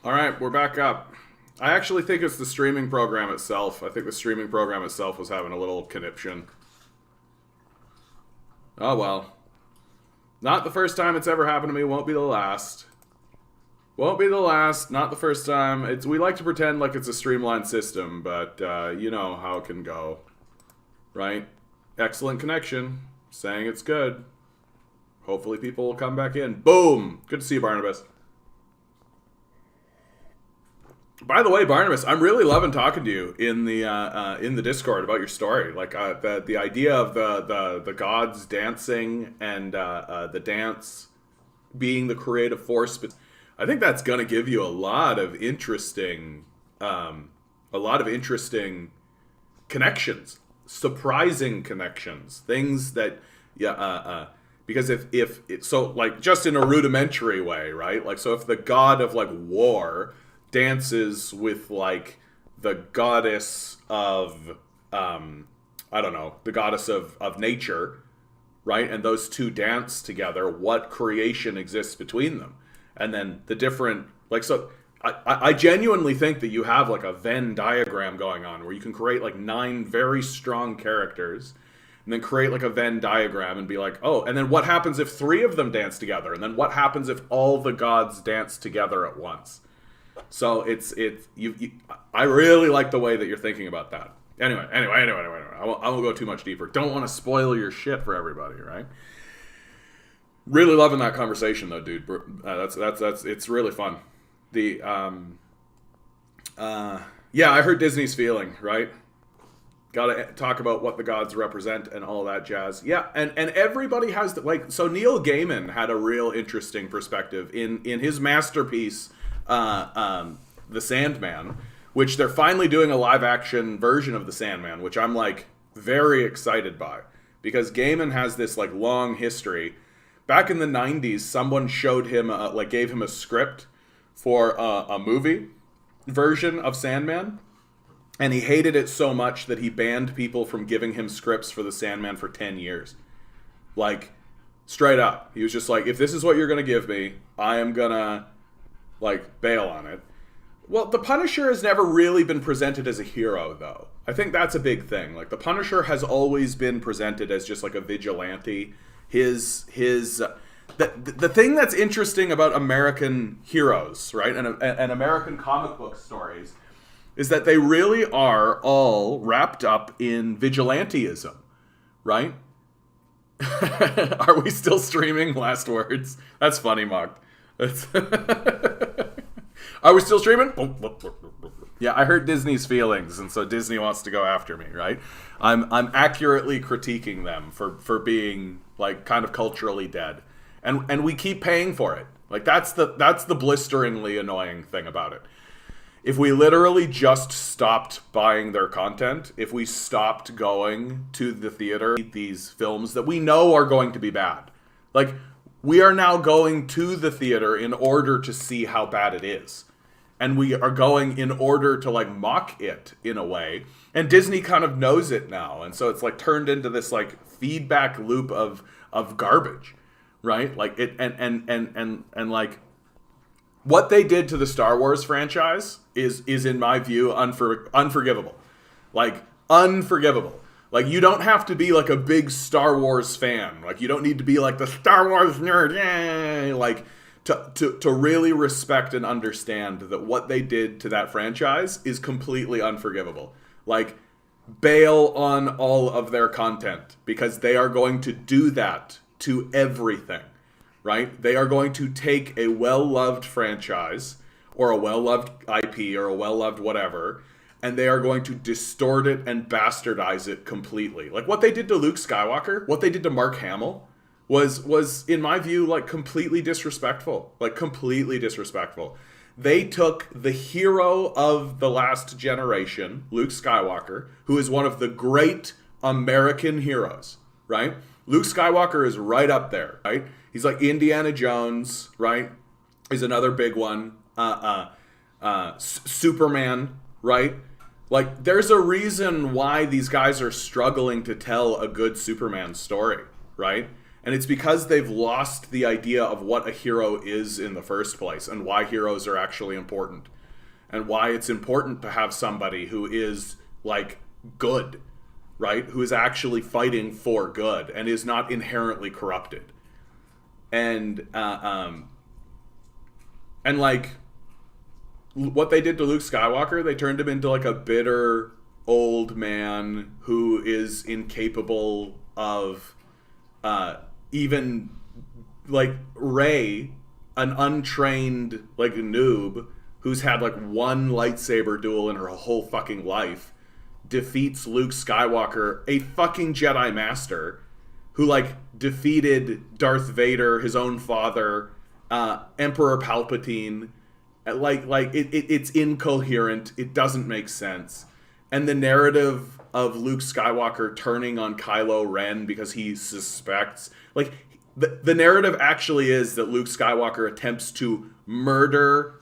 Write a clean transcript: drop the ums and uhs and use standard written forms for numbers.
All right, we're back up. I actually think it's the streaming program itself. I think the streaming program itself was having a little conniption. Oh well. Not the first time it's ever happened to me. Won't be the last. Won't be the last. Not the first time. We like to pretend like it's a streamlined system, but you know how it can go. Right? Excellent connection. Saying it's good. Hopefully people will come back in. Boom! Good to see you, Barnabas. By the way, Barnabas, I'm really loving talking to you in the Discord about your story. Like the idea of the gods dancing and the dance being the creative force. But I think that's going to give you a lot of interesting connections, surprising connections, things that because if so, like, just in a rudimentary way, right? Like, so if the god of like war dances with like the goddess of I don't know, the goddess of nature, right? And those two dance together, what creation exists between them? And then the different, like, so I genuinely think that you have like a Venn diagram going on where you can create like 9 very strong characters and then create like a Venn diagram and be like, oh, and then what happens if 3 of them dance together? And then what happens if all the gods dance together at once? So I really like the way that you're thinking about that. Anyway. I won't go too much deeper. Don't want to spoil your shit for everybody, right? Really loving that conversation though, dude. That's it's really fun. Yeah, I heard Disney's feeling, right? Gotta talk about what the gods represent and all that jazz. Yeah, and everybody has like, so Neil Gaiman had a real interesting perspective in his masterpiece, The Sandman, which they're finally doing a live action version of The Sandman, which I'm like very excited by, because Gaiman has this like long history. Back in the 90s, someone showed him gave him a script for a movie version of Sandman, and he hated it so much that he banned people from giving him scripts for The Sandman for 10 years. Like, straight up. He was just like, if this is what you're going to give me, I am going to like bail on it. Well, the Punisher has never really been presented as a hero, though. I think that's a big thing. Like, the Punisher has always been presented as just like a vigilante. The thing that's interesting about American heroes, right, and American comic book stories, is that they really are all wrapped up in vigilantism, right? Are we still streaming? Last words. That's funny, Mark. Are we still streaming? Yeah, I hurt Disney's feelings, and so Disney wants to go after me, right? I'm accurately critiquing them for being like kind of culturally dead, and we keep paying for it. Like, that's the blisteringly annoying thing about it. If we literally just stopped buying their content, if we stopped going to the theater, these films that we know are going to be bad, like, we are now going to the theater in order to see how bad it is. And we are going in order to like mock it in a way. And Disney kind of knows it now. And so it's like turned into this like feedback loop of garbage, right? Like it and like what they did to the Star Wars franchise is in my view unforgivable. Like, unforgivable. Like, you don't have to be like a big Star Wars fan. Like, you don't need to be like the Star Wars nerd. Like, to really respect and understand that what they did to that franchise is completely unforgivable. Like, bail on all of their content, because they are going to do that to everything, right? They are going to take a well-loved franchise or a well-loved IP or a well-loved whatever, and they are going to distort it and bastardize it completely. Like, what they did to Luke Skywalker, what they did to Mark Hamill, was in my view like completely disrespectful. Like, completely disrespectful. They took the hero of the last generation, Luke Skywalker, who is one of the great American heroes, right? Luke Skywalker is right up there, right? He's like Indiana Jones, right? Is another big one. Superman, right? Like, there's a reason why these guys are struggling to tell a good Superman story, right? And it's because they've lost the idea of what a hero is in the first place and why heroes are actually important. And why it's important to have somebody who is, like, good, right? Who is actually fighting for good and is not inherently corrupted. And like, what they did to Luke Skywalker, they turned him into, like, a bitter old man who is incapable of even, like, Rey, an untrained, like, noob who's had, like, one lightsaber duel in her whole fucking life, defeats Luke Skywalker, a fucking Jedi Master, who, like, defeated Darth Vader, his own father, Emperor Palpatine. It's incoherent. It doesn't make sense. And the narrative of Luke Skywalker turning on Kylo Ren because he suspects, like, the narrative actually is that Luke Skywalker attempts to murder